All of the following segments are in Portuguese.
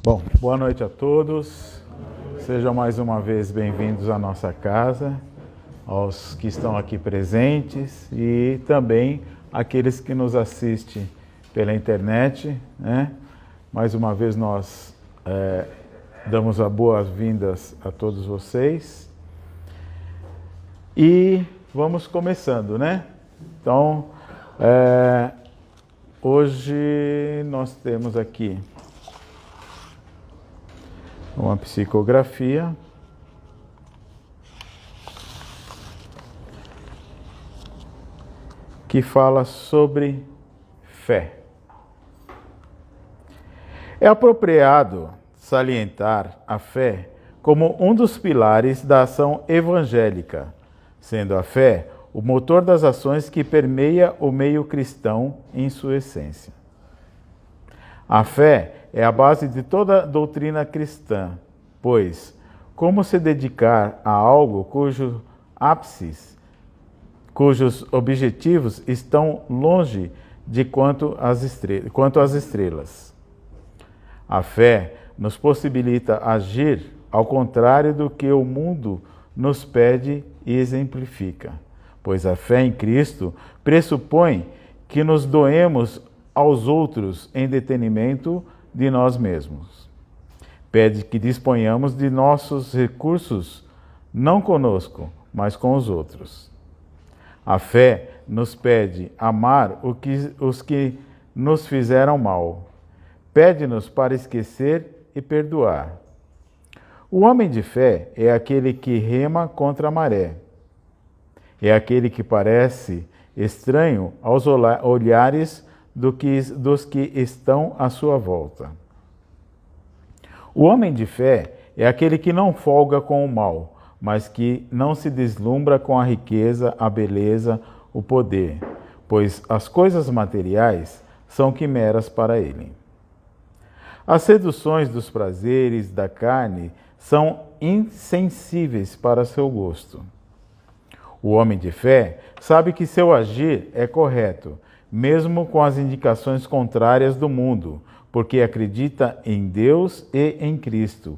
Bom, boa noite a todos. Sejam mais uma vez bem-vindos à nossa casa, aos que estão aqui presentes e também aqueles que nos assistem pela internet, né? Mais uma vez nós damos as boas-vindas a todos vocês e vamos começando, né? Então, hoje nós temos aqui uma psicografia que fala sobre fé. É apropriado salientar a fé como um dos pilares da ação evangélica, sendo a fé o motor das ações que permeia o meio cristão em sua essência. A fé é a base de toda doutrina cristã, pois como se dedicar a algo cujos objetivos estão longe de quanto às estrelas. A fé nos possibilita agir ao contrário do que o mundo nos pede e exemplifica, pois a fé em Cristo pressupõe que nos doemos aos outros em detrimento de nós mesmos. Pede que disponhamos de nossos recursos, não conosco, mas com os outros. A fé nos pede amar os que nos fizeram mal. Pede-nos para esquecer e perdoar. O homem de fé é aquele que rema contra a maré. É aquele que parece estranho aos olhares dos que estão à sua volta. O homem de fé é aquele que não folga com o mal, mas que não se deslumbra com a riqueza, a beleza, o poder, pois as coisas materiais são quimeras para ele. As seduções dos prazeres da carne são insensíveis para seu gosto. O homem de fé sabe que seu agir é correto, mesmo com as indicações contrárias do mundo, porque acredita em Deus e em Cristo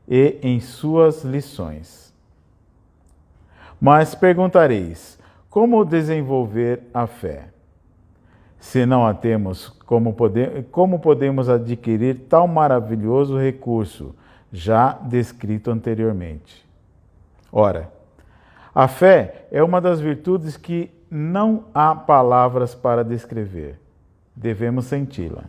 e em suas lições. Mas perguntareis, como desenvolver a fé? Se não a temos, como podemos adquirir tal maravilhoso recurso, já descrito anteriormente? Ora, a fé é uma das virtudes que não há palavras para descrever. Devemos senti-la.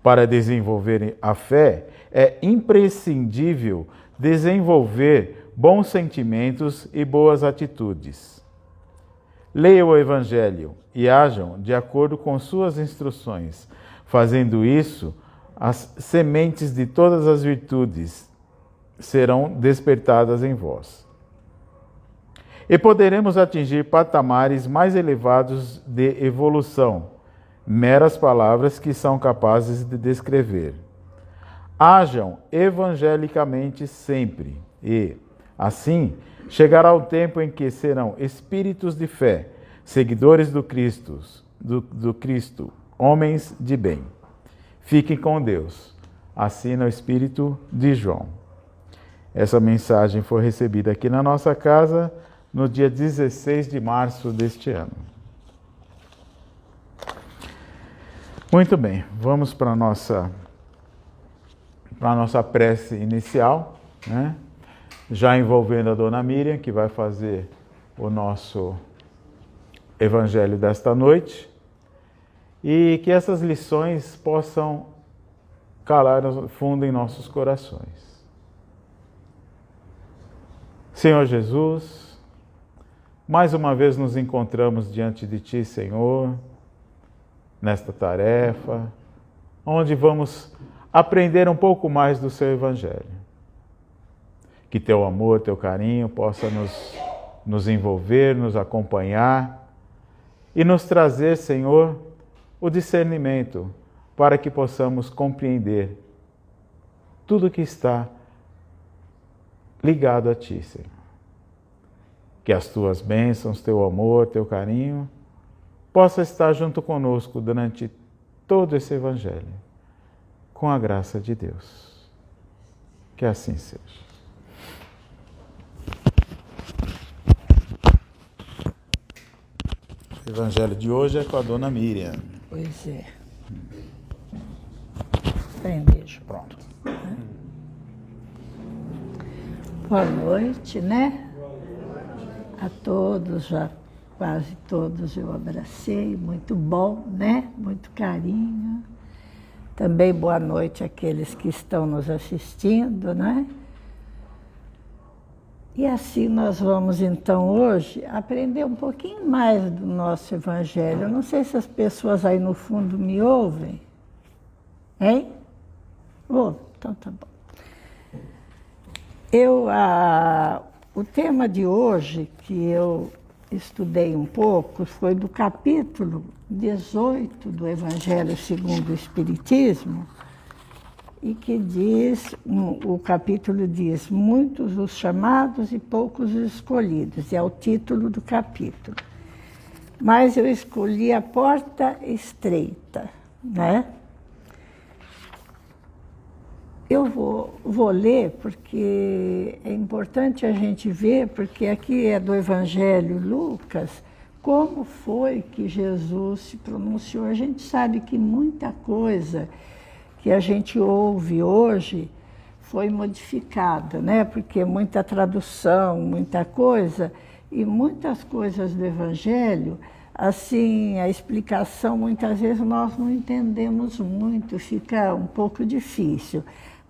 Para desenvolver a fé, é imprescindível desenvolver bons sentimentos e boas atitudes. Leiam o Evangelho e ajam de acordo com suas instruções. Fazendo isso, as sementes de todas as virtudes serão despertadas em vós. E poderemos atingir patamares mais elevados de evolução, meras palavras que são capazes de descrever. Hajam evangelicamente sempre e, assim, chegará o tempo em que serão espíritos de fé, seguidores do Cristo, homens de bem. Fiquem com Deus. Assina o Espírito de João. Essa mensagem foi recebida aqui na nossa casa no dia 16 de março deste ano. Muito bem, vamos para a nossa prece inicial, né? Já envolvendo a Dona Miriam, que vai fazer o nosso evangelho desta noite, e que essas lições possam calar fundo em nossos corações. Senhor Jesus, mais uma vez nos encontramos diante de Ti, Senhor, nesta tarefa, onde vamos aprender um pouco mais do Seu Evangelho. Que Teu amor, Teu carinho possa nos envolver, nos acompanhar e nos trazer, Senhor, o discernimento para que possamos compreender tudo que está ligado a Ti, Senhor. Que as Tuas bênçãos, Teu amor, Teu carinho possa estar junto conosco durante todo esse Evangelho, com a graça de Deus. Que assim seja. O evangelho de hoje é com a dona Miriam. Pois é. Tem beijo. Pronto. Boa noite, né? A todos, já quase todos eu abracei, muito bom, né? Muito carinho. Também boa noite àqueles que estão nos assistindo, né? E assim nós vamos então hoje aprender um pouquinho mais do nosso evangelho. Eu não sei se as pessoas aí no fundo me ouvem. Hein? Ouve? Então tá bom. O tema de hoje, que eu estudei um pouco, foi do capítulo 18 do Evangelho segundo o Espiritismo, e que diz, o capítulo diz, muitos os chamados e poucos os escolhidos, é o título do capítulo. Mas eu escolhi a porta estreita, né? Eu vou ler porque é importante a gente ver, porque aqui é do Evangelho Lucas, como foi que Jesus se pronunciou. A gente sabe que muita coisa que a gente ouve hoje foi modificada, né? Porque muita tradução, muita coisa, e muitas coisas do Evangelho, assim, a explicação muitas vezes nós não entendemos muito, fica um pouco difícil.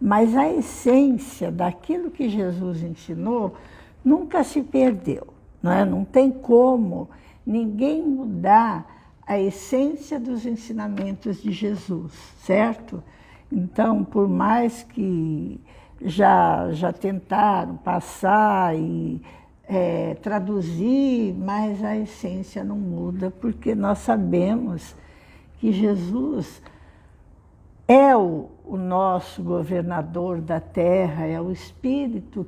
Mas a essência daquilo que Jesus ensinou nunca se perdeu, não é? Não tem como ninguém mudar a essência dos ensinamentos de Jesus, certo? Então, por mais que já tentaram passar e traduzir, mas a essência não muda, porque nós sabemos que Jesus é o nosso governador da Terra, é o Espírito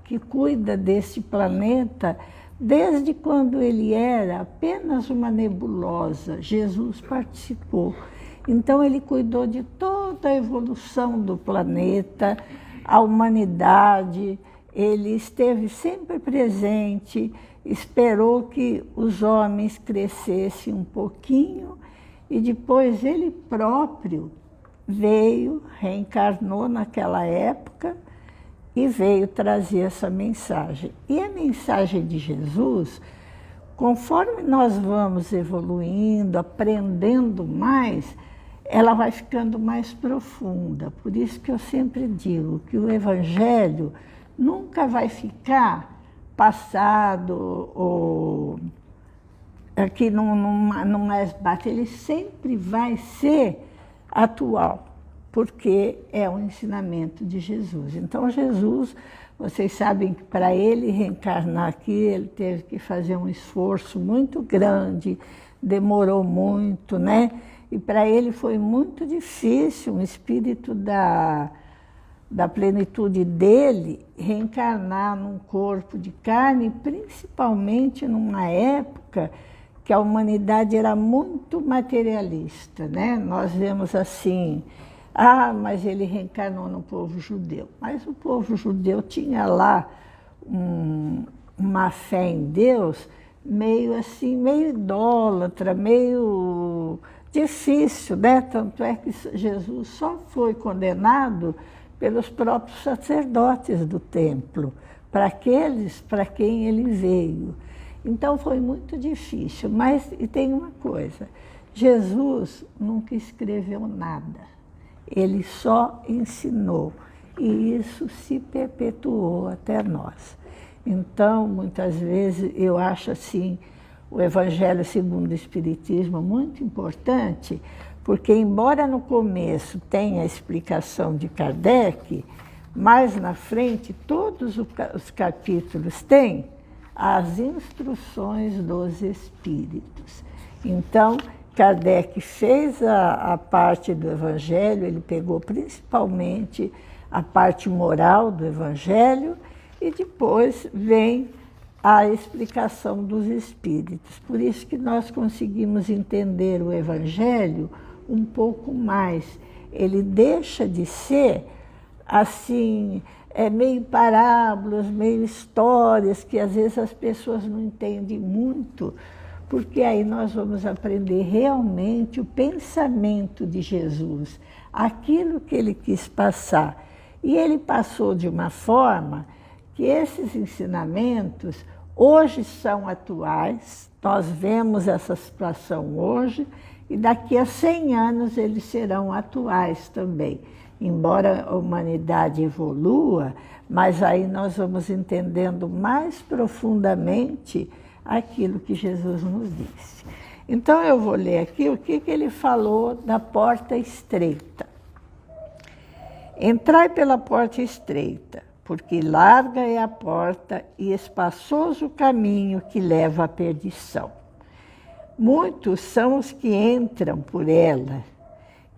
que cuida desse planeta desde quando ele era apenas uma nebulosa. Jesus participou. Então ele cuidou de toda a evolução do planeta, a humanidade, ele esteve sempre presente, esperou que os homens crescessem um pouquinho e depois ele próprio veio, reencarnou naquela época e veio trazer essa mensagem. E a mensagem de Jesus, conforme nós vamos evoluindo, aprendendo mais, ela vai ficando mais profunda. Por isso que eu sempre digo que o Evangelho nunca vai ficar passado ou aqui não mais bate, ele sempre vai ser atual, porque é o ensinamento de Jesus. Então Jesus, vocês sabem que para ele reencarnar aqui, ele teve que fazer um esforço muito grande, demorou muito, né? E para ele foi muito difícil, um espírito da plenitude dele, reencarnar num corpo de carne, principalmente numa época que a humanidade era muito materialista, né? Nós vemos assim, mas ele reencarnou no povo judeu. Mas o povo judeu tinha lá uma fé em Deus meio assim, meio idólatra, meio difícil, né? Tanto é que Jesus só foi condenado pelos próprios sacerdotes do templo, para aqueles para quem ele veio. Então foi muito difícil, mas e tem uma coisa, Jesus nunca escreveu nada, ele só ensinou e isso se perpetuou até nós. Então, muitas vezes eu acho assim, o Evangelho segundo o Espiritismo muito importante, porque embora no começo tenha a explicação de Kardec, mais na frente todos os capítulos têm as instruções dos espíritos. Então, Kardec fez a parte do Evangelho, ele pegou principalmente a parte moral do Evangelho e depois vem a explicação dos espíritos. Por isso que nós conseguimos entender o Evangelho um pouco mais. Ele deixa de ser assim, meio parábolas, meio histórias, que às vezes as pessoas não entendem muito, porque aí nós vamos aprender realmente o pensamento de Jesus, aquilo que ele quis passar. E ele passou de uma forma que esses ensinamentos hoje são atuais, nós vemos essa situação hoje, e daqui a 100 anos eles serão atuais também. Embora a humanidade evolua, mas aí nós vamos entendendo mais profundamente aquilo que Jesus nos disse. Então eu vou ler aqui o que ele falou da porta estreita. Entrai pela porta estreita, porque larga é a porta e espaçoso o caminho que leva à perdição. Muitos são os que entram por ela,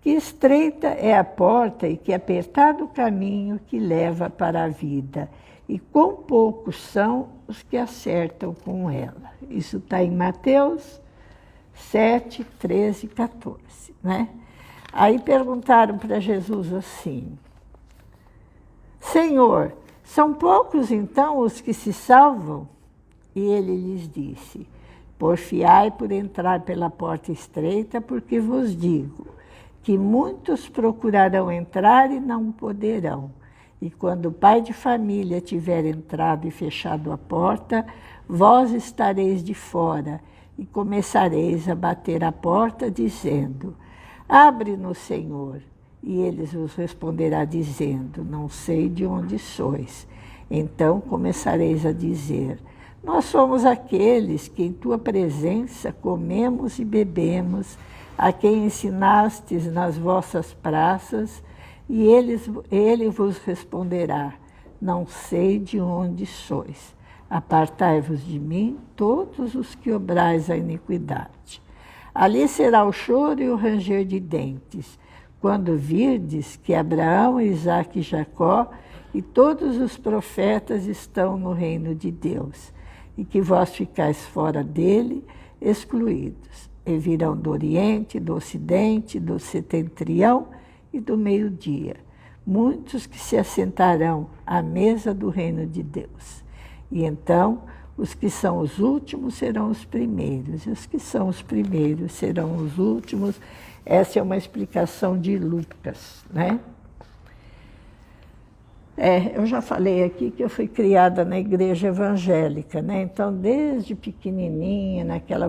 que estreita é a porta e que apertado o caminho que leva para a vida, e quão poucos são os que acertam com ela. Isso está em Mateus 7, 13 e 14, né? Aí perguntaram para Jesus assim: Senhor, são poucos então os que se salvam? E ele lhes disse: porfiai por entrar pela porta estreita, porque vos digo que muitos procurarão entrar e não poderão. E quando o pai de família tiver entrado e fechado a porta, vós estareis de fora e começareis a bater à porta, dizendo: abre-nos, Senhor. E eles vos responderá dizendo: não sei de onde sois. Então começareis a dizer: nós somos aqueles que em tua presença comemos e bebemos, a quem ensinastes nas vossas praças. E ele vos responderá: não sei de onde sois. Apartai-vos de mim, todos os que obrais a iniquidade. Ali será o choro e o ranger de dentes, quando virdes que Abraão, Isaque e Jacó e todos os profetas estão no reino de Deus, e que vós ficais fora dele, excluídos. E virão do Oriente, do Ocidente, do Setentrião e do meio-dia, muitos que se assentarão à mesa do reino de Deus. E então os que são os últimos serão os primeiros, e os que são os primeiros serão os últimos. Essa é uma explicação de Lucas, né? Eu já falei aqui que eu fui criada na igreja evangélica, né? Então, desde pequenininha, naquela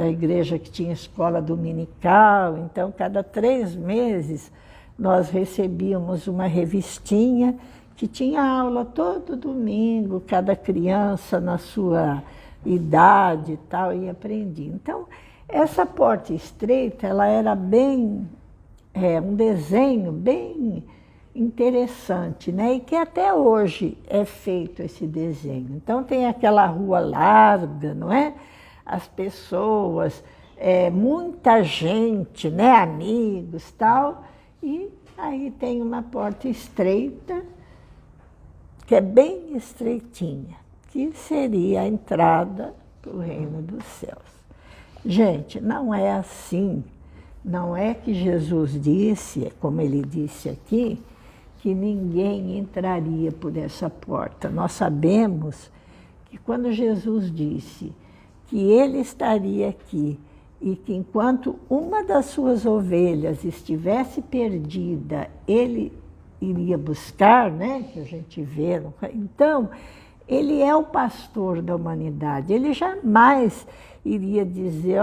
igreja que tinha escola dominical, então, cada 3 meses, nós recebíamos uma revistinha que tinha aula todo domingo, cada criança na sua idade e tal, e aprendia. Então, essa porta estreita, ela era bem, um desenho bem interessante, né? E que até hoje é feito esse desenho. Então tem aquela rua larga, não é? As pessoas, muita gente, né? Amigos, tal. E aí tem uma porta estreita, que é bem estreitinha, que seria a entrada para o reino dos céus. Gente, não é assim. Não é que Jesus disse, como ele disse aqui, que ninguém entraria por essa porta. Nós sabemos que quando Jesus disse que ele estaria aqui e que enquanto uma das suas ovelhas estivesse perdida, ele iria buscar, né? Que a gente vê. Então, ele é o pastor da humanidade. Ele jamais iria dizer: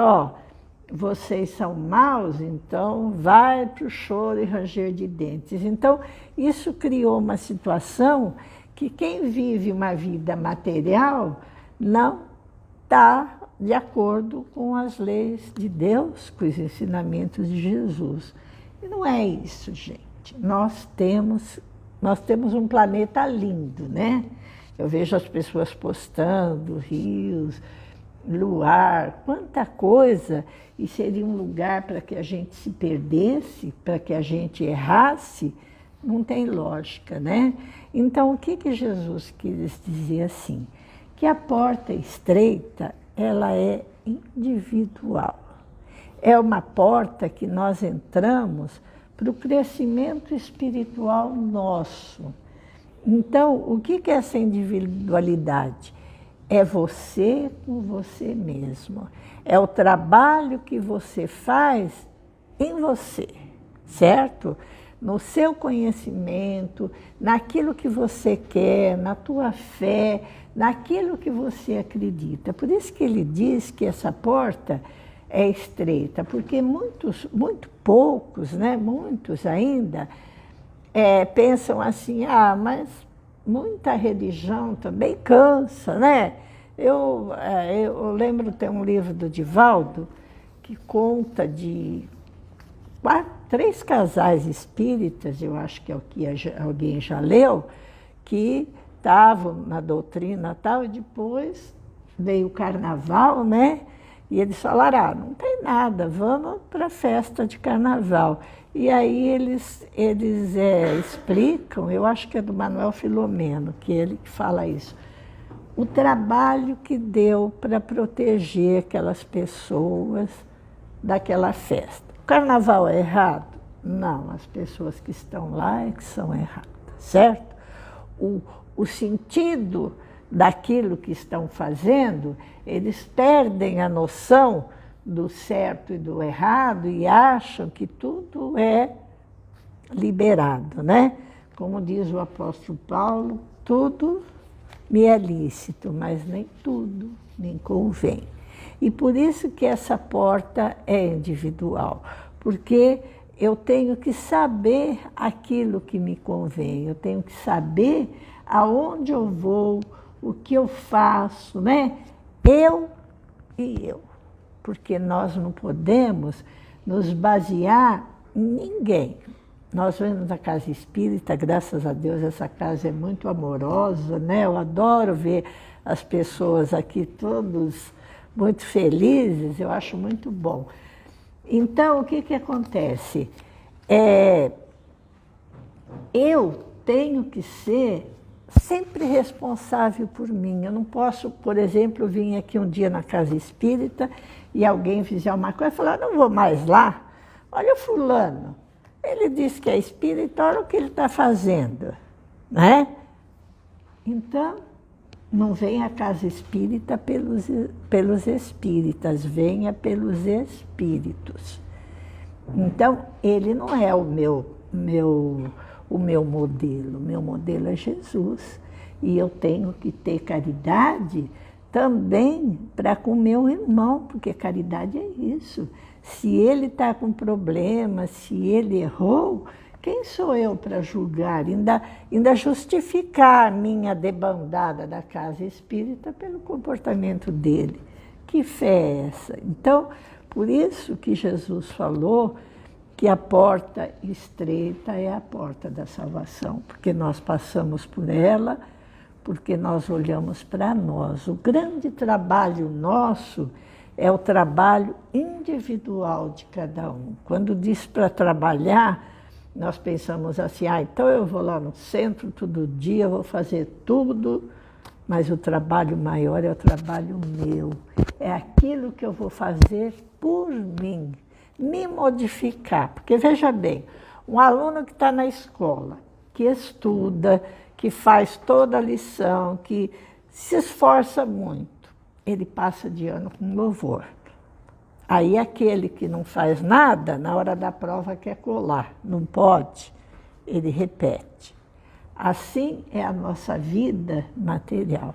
vocês são maus, então vai para o choro e ranger de dentes. Então, isso criou uma situação que quem vive uma vida material não está de acordo com as leis de Deus, com os ensinamentos de Jesus. E não é isso, gente. Nós temos um planeta lindo, né? Eu vejo as pessoas postando rios, luar, quanta coisa, e seria um lugar para que a gente se perdesse, para que a gente errasse, não tem lógica, né? Então, o que Jesus quis dizer assim? Que a porta estreita, ela é individual. É uma porta que nós entramos para o crescimento espiritual nosso. Então, o que é essa individualidade? É você com você mesmo. É o trabalho que você faz em você, certo? No seu conhecimento, naquilo que você quer, na tua fé, naquilo que você acredita. Por isso que ele diz que essa porta é estreita, porque muito poucos, né? Muitos ainda pensam assim, mas muita religião também cansa, né? Eu lembro, tem um livro do Divaldo que conta de 3 casais espíritas, eu acho que é o que alguém já leu, que estavam na doutrina tal, e depois veio o carnaval, né? E eles falaram, não tem nada, vamos para a festa de carnaval. E aí eles explicam, eu acho que é do Manuel Filomeno, que ele fala isso, o trabalho que deu para proteger aquelas pessoas daquela festa. O carnaval é errado? Não, as pessoas que estão lá é que são erradas, certo? O sentido daquilo que estão fazendo, eles perdem a noção do certo e do errado e acham que tudo é liberado, né? Como diz o apóstolo Paulo, tudo me é lícito, mas nem tudo me convém. E por isso que essa porta é individual, porque eu tenho que saber aquilo que me convém, eu tenho que saber aonde eu vou, o que eu faço, né? Eu e eu. Porque nós não podemos nos basear em ninguém. Nós vemos a casa espírita, graças a Deus, essa casa é muito amorosa, né? Eu adoro ver as pessoas aqui todos muito felizes, eu acho muito bom. Então, o que acontece? Eu tenho que ser sempre responsável por mim. Eu não posso, por exemplo, vir aqui um dia na casa espírita e alguém fizer uma coisa e falar, não vou mais lá. Olha o fulano, ele disse que é espírita, olha o que ele está fazendo, né? Então, não venha à casa espírita pelos espíritas, venha pelos espíritos. Então, ele não é o meu modelo. O meu modelo é Jesus. E eu tenho que ter caridade também para com o meu irmão, porque caridade é isso. Se ele está com problema, se ele errou, quem sou eu para julgar? Ainda justificar a minha debandada da casa espírita pelo comportamento dele. Que fé é essa? Então, por isso que Jesus falou que a porta estreita é a porta da salvação, porque nós passamos por ela, porque nós olhamos para nós. O grande trabalho nosso é o trabalho individual de cada um. Quando diz para trabalhar, nós pensamos assim, então eu vou lá no centro todo dia, vou fazer tudo, mas o trabalho maior é o trabalho meu. É aquilo que eu vou fazer por mim, me modificar. Porque veja bem, um aluno que está na escola, que estuda, que faz toda a lição, que se esforça muito, ele passa de ano com louvor. Aí aquele que não faz nada, na hora da prova quer colar, não pode, ele repete. Assim é a nossa vida material.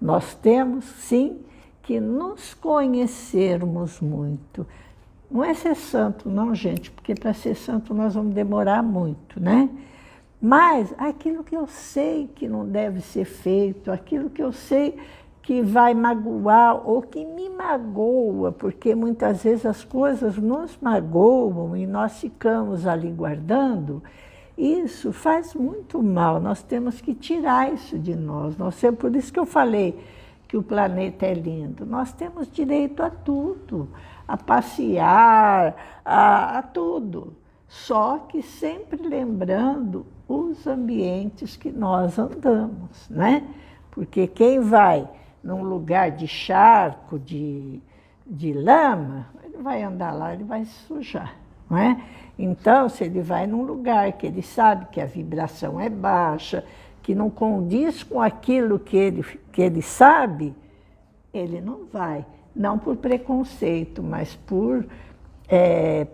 Nós temos, sim, que nos conhecermos muito. Não é ser santo, não, gente, porque para ser santo nós vamos demorar muito, né? Mas aquilo que eu sei que não deve ser feito, aquilo que eu sei que vai magoar ou que me magoa, porque muitas vezes as coisas nos magoam e nós ficamos ali guardando, isso faz muito mal, nós temos que tirar isso de nós. Por isso que eu falei que o planeta é lindo, nós temos direito a tudo, a passear, a tudo, só que sempre lembrando os ambientes que nós andamos, né? Porque quem vai num lugar de charco, de lama, ele vai andar lá, ele vai se sujar, não é? Então, se ele vai num lugar que ele sabe que a vibração é baixa, que não condiz com aquilo que ele sabe, ele não vai. Não por preconceito, mas por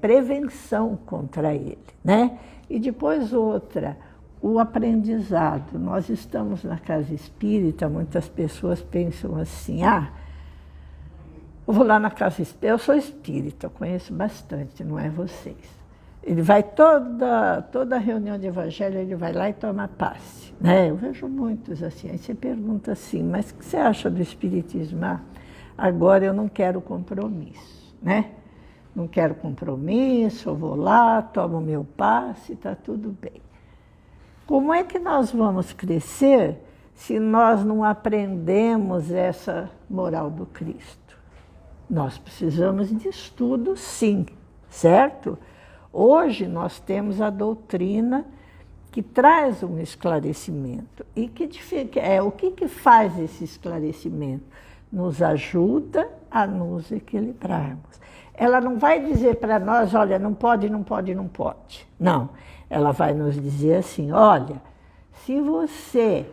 prevenção contra ele, né? E depois outra, o aprendizado. Nós estamos na casa espírita, muitas pessoas pensam assim, eu vou lá na casa espírita, eu sou espírita, eu conheço bastante, não é vocês. Ele vai toda reunião de evangelho, ele vai lá e toma passe, né? Eu vejo muitos assim, aí você pergunta assim, mas o que você acha do espiritismo? Agora eu não quero compromisso, né? Não quero compromisso, eu vou lá, tomo meu passe, está tudo bem. Como é que nós vamos crescer se nós não aprendemos essa moral do Cristo? Nós precisamos de estudo, sim, certo? Hoje nós temos a doutrina que traz um esclarecimento. E o que faz esse esclarecimento? Nos ajuda a nos equilibrarmos. Ela não vai dizer para nós, olha, não pode, não pode, não pode. Não, ela vai nos dizer assim, olha, se você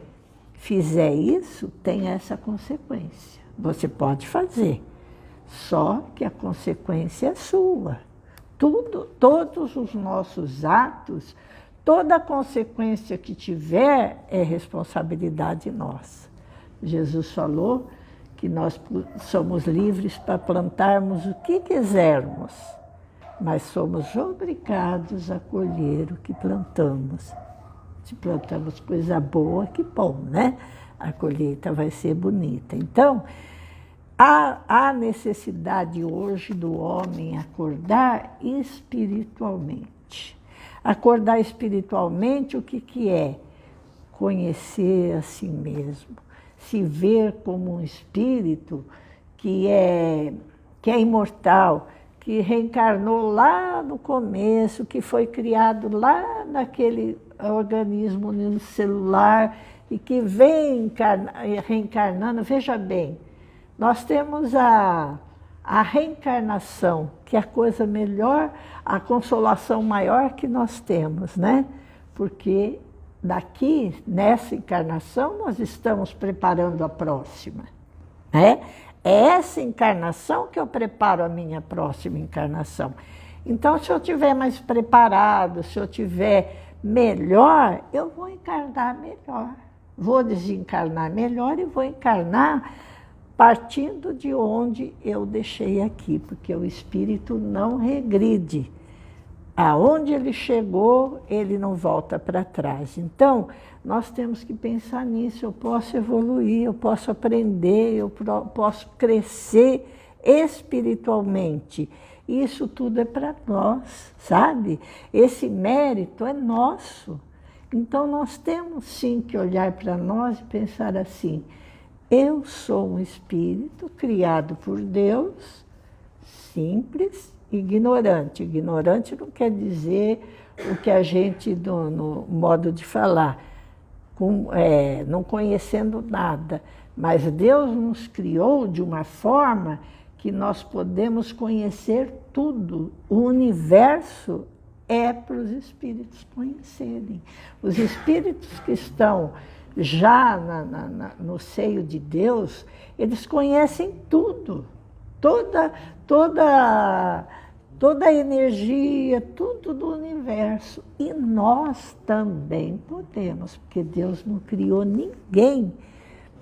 fizer isso, tem essa consequência. Você pode fazer, só que a consequência é sua. Todos os nossos atos, toda a consequência que tiver é responsabilidade nossa. Jesus falou que nós somos livres para plantarmos o que quisermos, mas somos obrigados a colher o que plantamos. Se plantamos coisa boa, que bom, né? A colheita vai ser bonita. Então, há necessidade hoje do homem acordar espiritualmente. Acordar espiritualmente, o que é? Conhecer a si mesmo. Se ver como um espírito que é imortal, que reencarnou lá no começo, que foi criado lá naquele organismo unicelular e que vem reencarnando. Veja bem, nós temos a reencarnação, que é a coisa melhor, a consolação maior que nós temos, né? Porque daqui, nessa encarnação, nós estamos preparando a próxima, né? É essa encarnação que eu preparo a minha próxima encarnação. Então, se eu estiver mais preparado, se eu estiver melhor, eu vou encarnar melhor. Vou desencarnar melhor e vou encarnar partindo de onde eu deixei aqui, porque o espírito não regride. Aonde ele chegou, ele não volta para trás. Então, nós temos que pensar nisso. Eu posso evoluir, eu posso aprender, eu posso crescer espiritualmente. Isso tudo é para nós, sabe? Esse mérito é nosso. Então, nós temos sim que olhar para nós e pensar assim, eu sou um espírito criado por Deus, simples, ignorante. Ignorante não quer dizer o que a gente, no modo de falar, não conhecendo nada. Mas Deus nos criou de uma forma que nós podemos conhecer tudo. O universo é para os espíritos conhecerem. Os espíritos que estão já no seio de Deus, eles conhecem tudo. Toda a energia, tudo do universo. E nós também podemos, porque Deus não criou ninguém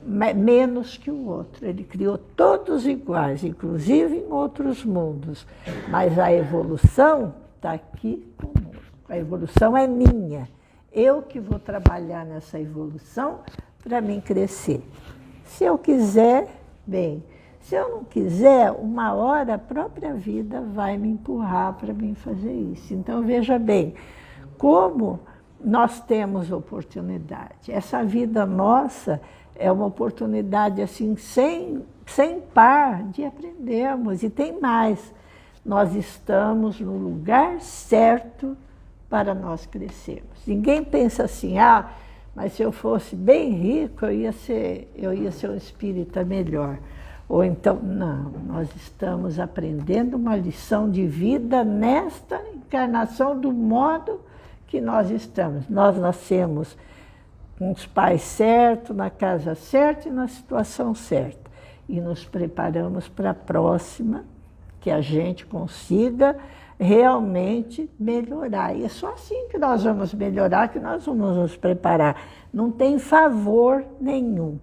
menos que o outro. Ele criou todos iguais, inclusive em outros mundos. Mas a evolução está aqui conosco. A evolução é minha. Eu que vou trabalhar nessa evolução para mim crescer. Se eu quiser, bem. Se eu não quiser, uma hora a própria vida vai me empurrar para mim fazer isso. Então, veja bem, como nós temos oportunidade. Essa vida nossa é uma oportunidade assim, sem par de aprendermos. E tem mais, nós estamos no lugar certo para nós crescermos. Ninguém pensa assim, mas se eu fosse bem rico, eu ia ser um espírita melhor. Ou então, não, nós estamos aprendendo uma lição de vida nesta encarnação do modo que nós estamos. Nós nascemos com os pais certos, na casa certa e na situação certa. E nos preparamos para a próxima, que a gente consiga realmente melhorar. E é só assim que nós vamos melhorar, que nós vamos nos preparar. Não tem favor nenhum.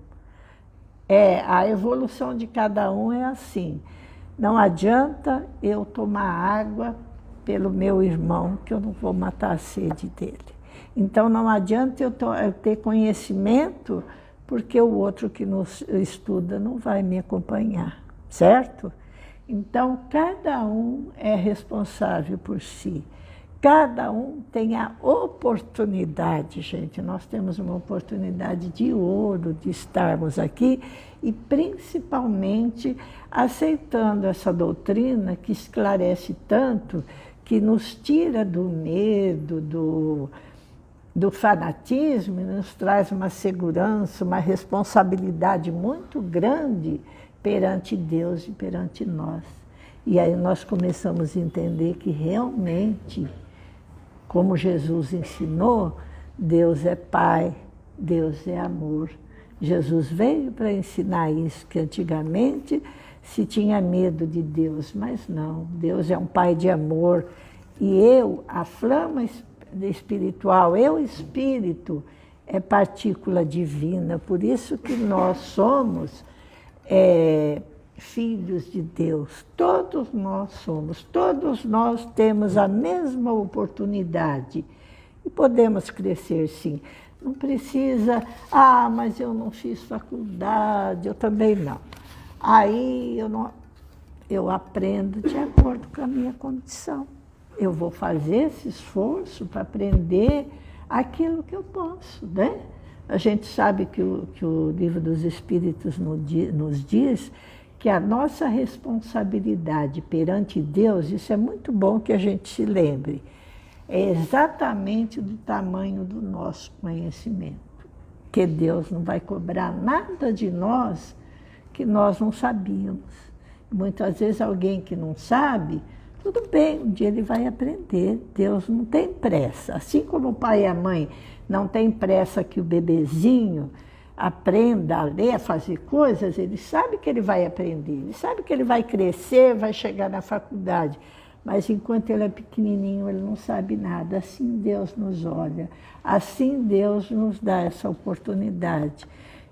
A evolução de cada um é assim. Não adianta eu tomar água pelo meu irmão, que eu não vou matar a sede dele. Então, não adianta eu ter conhecimento, porque o outro que nos estuda não vai me acompanhar, certo? Então, cada um é responsável por si. Cada um tem a oportunidade, gente. Nós temos uma oportunidade de ouro de estarmos aqui e, principalmente, aceitando essa doutrina que esclarece tanto, que nos tira do medo, do fanatismo e nos traz uma segurança, uma responsabilidade muito grande perante Deus e perante nós. E aí nós começamos a entender que realmente, como Jesus ensinou, Deus é Pai, Deus é amor. Jesus veio para ensinar isso, que antigamente se tinha medo de Deus, mas não, Deus é um Pai de amor. E eu, a flama espiritual, espírito, é partícula divina, por isso que nós somos filhos de Deus, todos nós somos, todos nós temos a mesma oportunidade e podemos crescer sim. Não precisa, mas eu não fiz faculdade, eu também não. Aí eu aprendo de acordo com a minha condição. Eu vou fazer esse esforço para aprender aquilo que eu posso, né? A gente sabe que o Livro dos Espíritos nos diz que a nossa responsabilidade perante Deus, isso é muito bom que a gente se lembre, é exatamente do tamanho do nosso conhecimento. Que Deus não vai cobrar nada de nós que nós não sabíamos. Muitas vezes alguém que não sabe, tudo bem, um dia ele vai aprender. Deus não tem pressa. Assim como o pai e a mãe não tem pressa que o bebezinho aprenda a ler, a fazer coisas, ele sabe que ele vai aprender, ele sabe que ele vai crescer, vai chegar na faculdade. Mas enquanto ele é pequenininho, ele não sabe nada. Assim Deus nos olha, assim Deus nos dá essa oportunidade.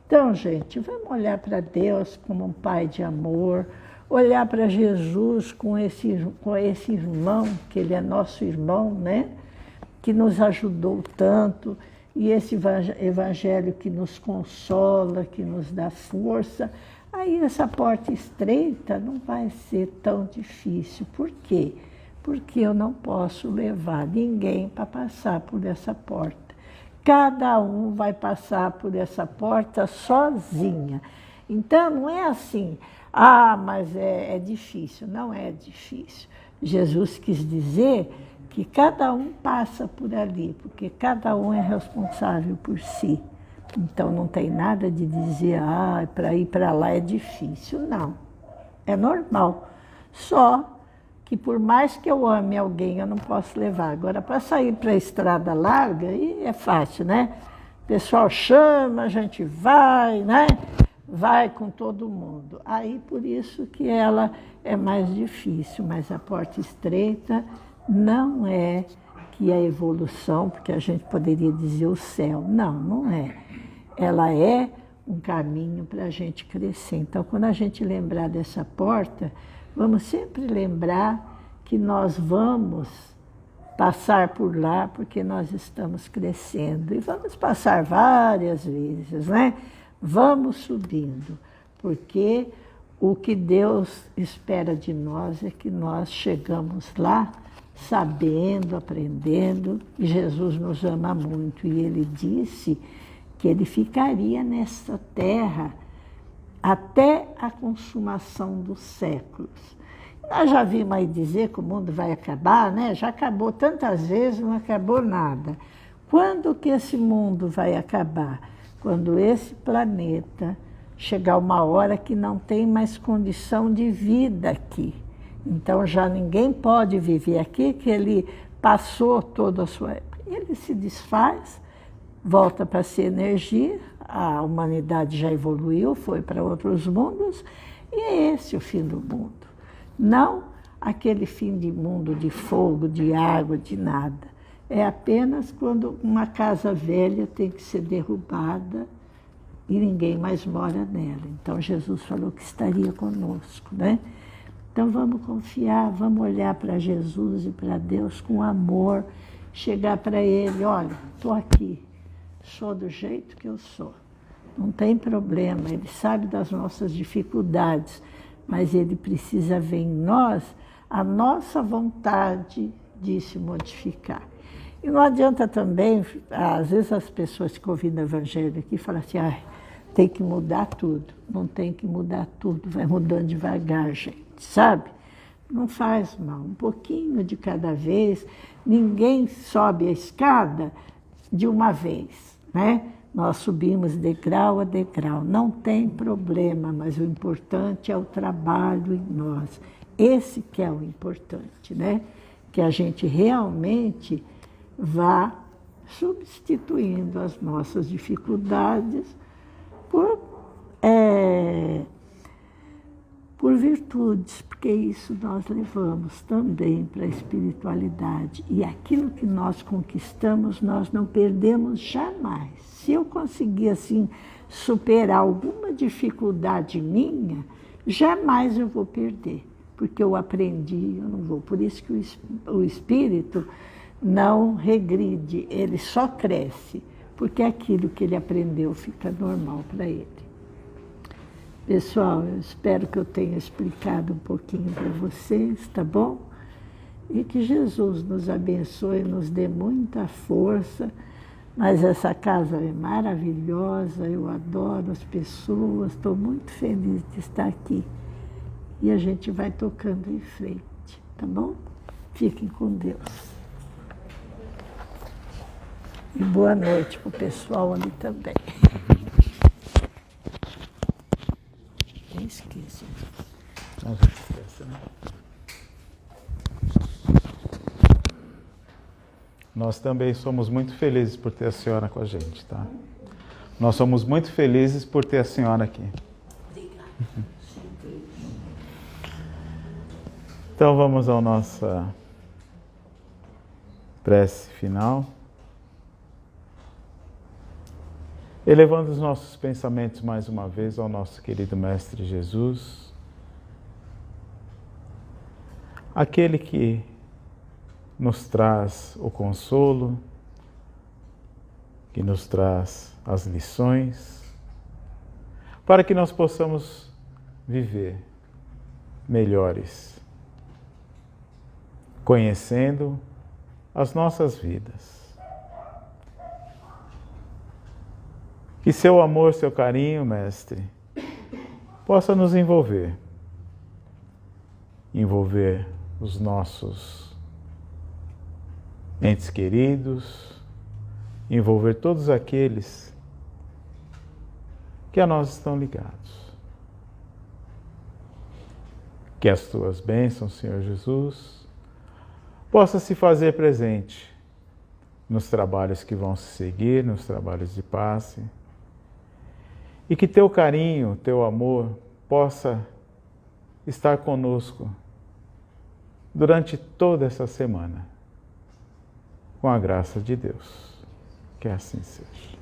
Então, gente, vamos olhar para Deus como um Pai de amor, olhar para Jesus com esse irmão, que ele é nosso irmão, né? Que nos ajudou tanto, e esse evangelho que nos consola, que nos dá força. Aí essa porta estreita não vai ser tão difícil. Por quê? Porque eu não posso levar ninguém para passar por essa porta. Cada um vai passar por essa porta sozinha. Então, não é assim, mas é difícil. Não é difícil. Jesus quis dizer que cada um passa por ali, porque cada um é responsável por si. Então, não tem nada de dizer, para ir para lá é difícil. Não, é normal. Só que por mais que eu ame alguém, eu não posso levar. Agora, para sair para a estrada larga, aí é fácil, né? O pessoal chama, a gente vai, né? Vai com todo mundo. Aí, por isso que ela é mais difícil, mas a porta estreita não é que a evolução, porque a gente poderia dizer o céu. Não, não é. Ela é um caminho para a gente crescer. Então, quando a gente lembrar dessa porta, vamos sempre lembrar que nós vamos passar por lá porque nós estamos crescendo. E vamos passar várias vezes, né? Vamos subindo, porque o que Deus espera de nós é que nós chegamos lá sabendo, aprendendo, e Jesus nos ama muito. E ele disse que ele ficaria nessa terra até a consumação dos séculos. Nós já vimos aí dizer que o mundo vai acabar, né? Já acabou tantas vezes, não acabou nada. Quando que esse mundo vai acabar? Quando esse planeta chegar uma hora que não tem mais condição de vida aqui. Então já ninguém pode viver aqui, que ele passou toda a sua época. Ele se desfaz, volta para ser energia, a humanidade já evoluiu, foi para outros mundos, e é esse o fim do mundo. Não aquele fim de mundo de fogo, de água, de nada. É apenas quando uma casa velha tem que ser derrubada e ninguém mais mora nela. Então Jesus falou que estaria conosco, né? Então vamos confiar, vamos olhar para Jesus e para Deus com amor, chegar para Ele, olha, estou aqui, sou do jeito que eu sou, não tem problema, Ele sabe das nossas dificuldades, mas Ele precisa ver em nós a nossa vontade de se modificar. E não adianta também, às vezes as pessoas que ouvem o Evangelho aqui falam assim, tem que mudar tudo. Não tem que mudar tudo, vai mudando devagar, gente, sabe? Não faz mal, um pouquinho de cada vez. Ninguém sobe a escada de uma vez, né? Nós subimos degrau a degrau, não tem problema, mas o importante é o trabalho em nós. Esse que é o importante, né? Que a gente realmente vá substituindo as nossas dificuldades por virtudes, porque isso nós levamos também para a espiritualidade. E aquilo que nós conquistamos, nós não perdemos jamais. Se eu conseguir, assim, superar alguma dificuldade minha, jamais eu vou perder, porque eu aprendi, eu não vou. Por isso que o espírito não regride, ele só cresce, porque aquilo que ele aprendeu fica normal para ele. Pessoal, eu espero que eu tenha explicado um pouquinho para vocês, tá bom? E que Jesus nos abençoe, nos dê muita força. Mas essa casa é maravilhosa, eu adoro as pessoas, estou muito feliz de estar aqui. E a gente vai tocando em frente, tá bom? Fiquem com Deus. E boa noite para o pessoal ali também. Nem esqueça. Não, gente esquece, né? Nós também somos muito felizes por ter a senhora com a gente, tá? Nós somos muito felizes por ter a senhora aqui. Obrigada. Então vamos à nossa prece final. Elevando os nossos pensamentos mais uma vez ao nosso querido Mestre Jesus, aquele que nos traz o consolo, que nos traz as lições, para que nós possamos viver melhores, conhecendo as nossas vidas. Que seu amor, seu carinho, Mestre, possa nos envolver os nossos entes queridos, envolver todos aqueles que a nós estão ligados. Que as tuas bênçãos, Senhor Jesus, possa se fazer presente nos trabalhos que vão se seguir, nos trabalhos de passe, e que teu carinho, teu amor possa estar conosco durante toda essa semana, com a graça de Deus. Que assim seja.